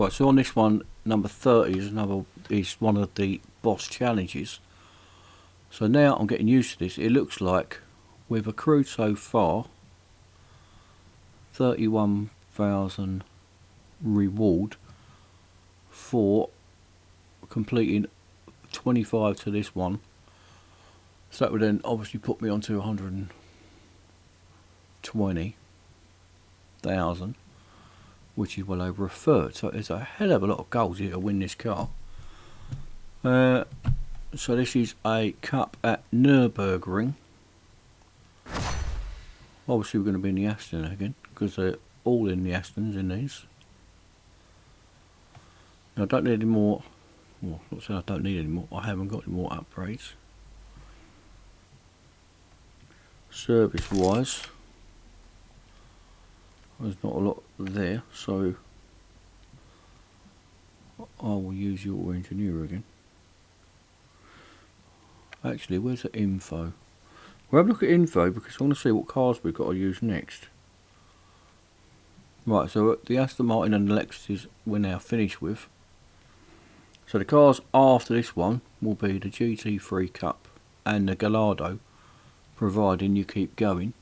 Right, so on this one, number 30 is one of the boss challenges. So now I'm getting used to this. It looks like we've accrued so far 31,000 reward for completing 25 to this one. So that would then obviously put me onto 120,000, which is well over a third. So it's a hell of a lot of goals here to win this car. So this is a cup at Nürburgring. Obviously we're going to be in the Aston again, because they're all in the Astons in these. Now I don't need any more, well, not saying I don't need any more, I haven't got any more upgrades. Service wise, there's not a lot there, so I will use your engineer again. Actually, where's the info? We'll have a look at info because I want to see what cars we've got to use next. Right, so the Aston Martin and the Lexus we're now finished with. So the cars after this one will be the GT3 Cup and the Gallardo, providing you keep going.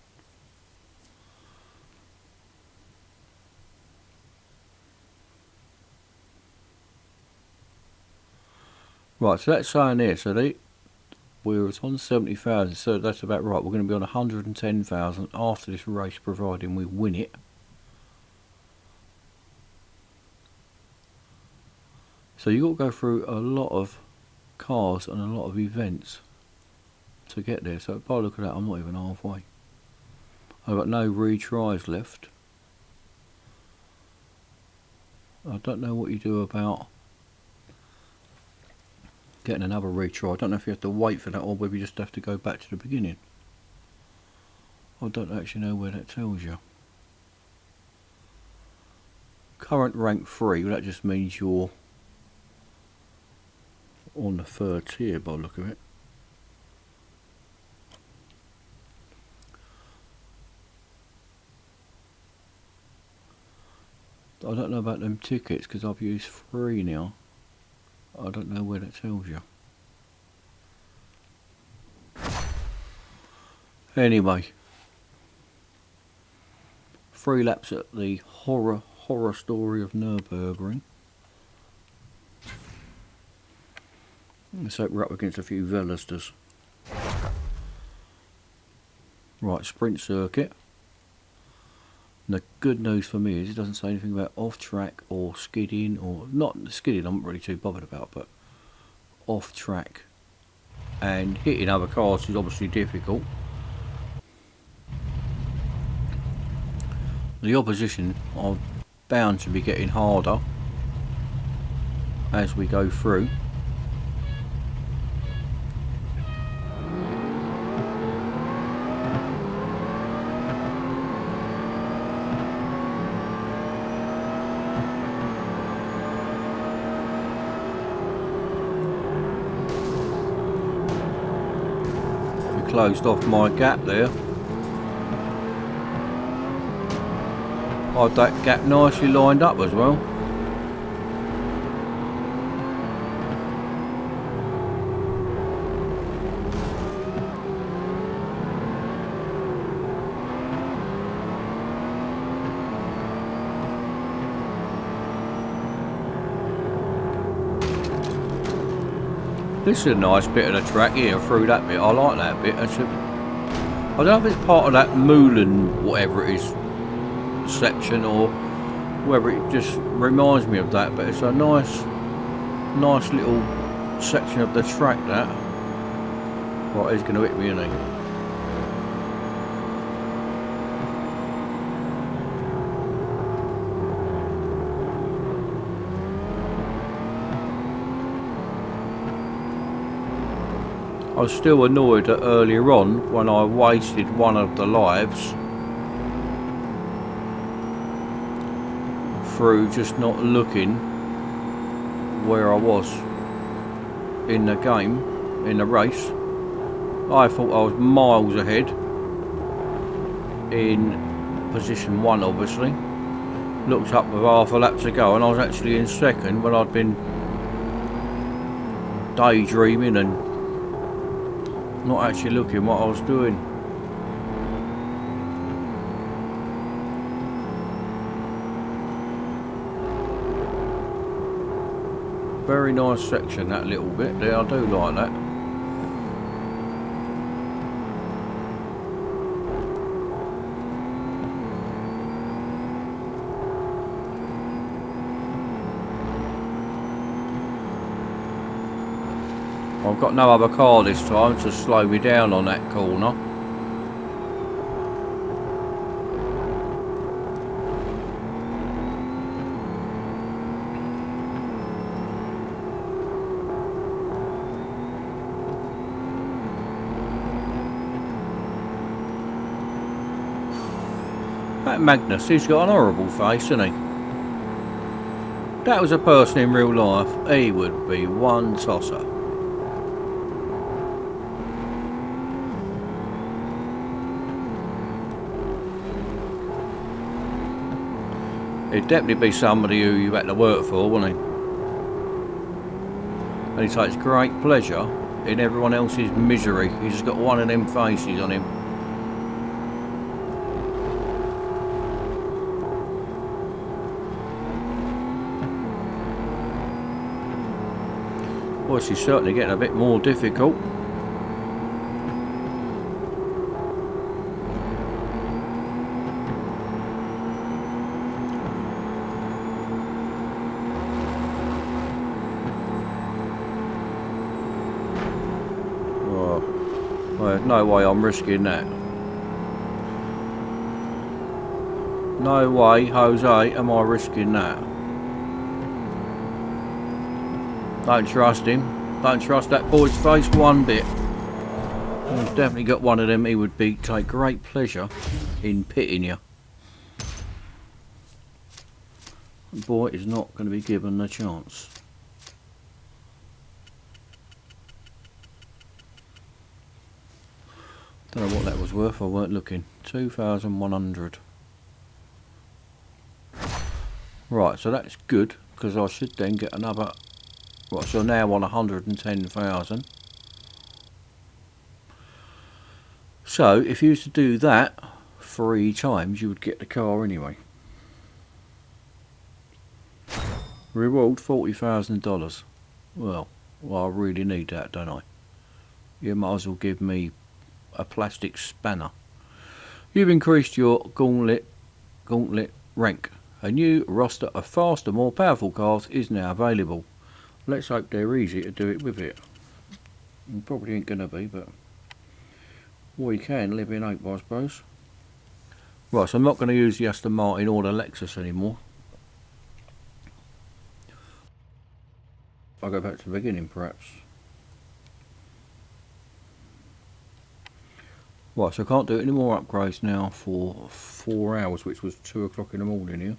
Right, so that's saying here, so we're on 70,000, so that's about right. We're going to be on 110,000 after this race, providing we win it. So you've got to go through a lot of cars and a lot of events to get there. So by the look at that, I'm not even halfway. I've got no retries left. I don't know what you do about getting another retry. I don't know if you have to wait for that or whether you just have to go back to the beginning. I don't actually know where that tells you. Current rank 3, well, that just means you're on the 3rd tier by the look of it. I don't know about them tickets because I've used 3 now. I don't know where that tells you. Anyway, 3 laps at the horror story of Nürburgring. Let's hope we're up against a few Velosters. Right, sprint circuit. The good news for me is it doesn't say anything about off track or skidding, or not skidding I'm not really too bothered about, but off track and hitting other cars is obviously difficult. The opposition are bound to be getting harder as we go through. Closed off my gap there. I've that gap nicely lined up as well. This is a nice bit of the track here through that bit. I like that bit. I don't know if it's part of that Moulin, whatever it is, section, or whether it just reminds me of that, but it's a nice little section of the track that. Right, he's going to hit me, isn't he? I was still annoyed that earlier on when I wasted one of the lives through just not looking where I was in the game, in the race. I thought I was miles ahead in position 1 obviously. looked up with half a lap to go, and I was actually in second when I'd been daydreaming and not actually looking what I was doing. Very nice section, that little bit there, I do like that. I've got no other car this time to slow me down on that corner. That Magnus, he's got an horrible face, hasn't he? That was a person in real life, he would be one tosser. He'd definitely be somebody who you had to work for, wouldn't he? And he takes great pleasure in everyone else's misery. He's just got one of them faces on him. Well, she's certainly getting a bit more difficult. Oh, well, there's no way I'm risking that. No way, Jose, am I risking that. Don't trust him. Don't trust that boy's face one bit. He's definitely got one of them. He would take great pleasure in pitting you. The boy is not going to be given a chance. Don't know what that was worth. I weren't looking. 2,100. Right, so that's good because I should then get another. Right, so now on 110,000. So if you used to do that 3 times, you would get the car anyway. Reward $40,000. Well, I really need that, don't I? You might as well give me a plastic spanner. You've increased your Gauntlet rank. A new roster of faster, more powerful cars is now available. Let's hope they're easy to do it with it. Probably ain't gonna be, but we can live in hope, I suppose. Right, so I'm not going to use the Aston Martin or the Lexus anymore. I'll go back to the beginning, perhaps. Right, so I can't do any more upgrades now for 4 hours, which was 2 o'clock in the morning here.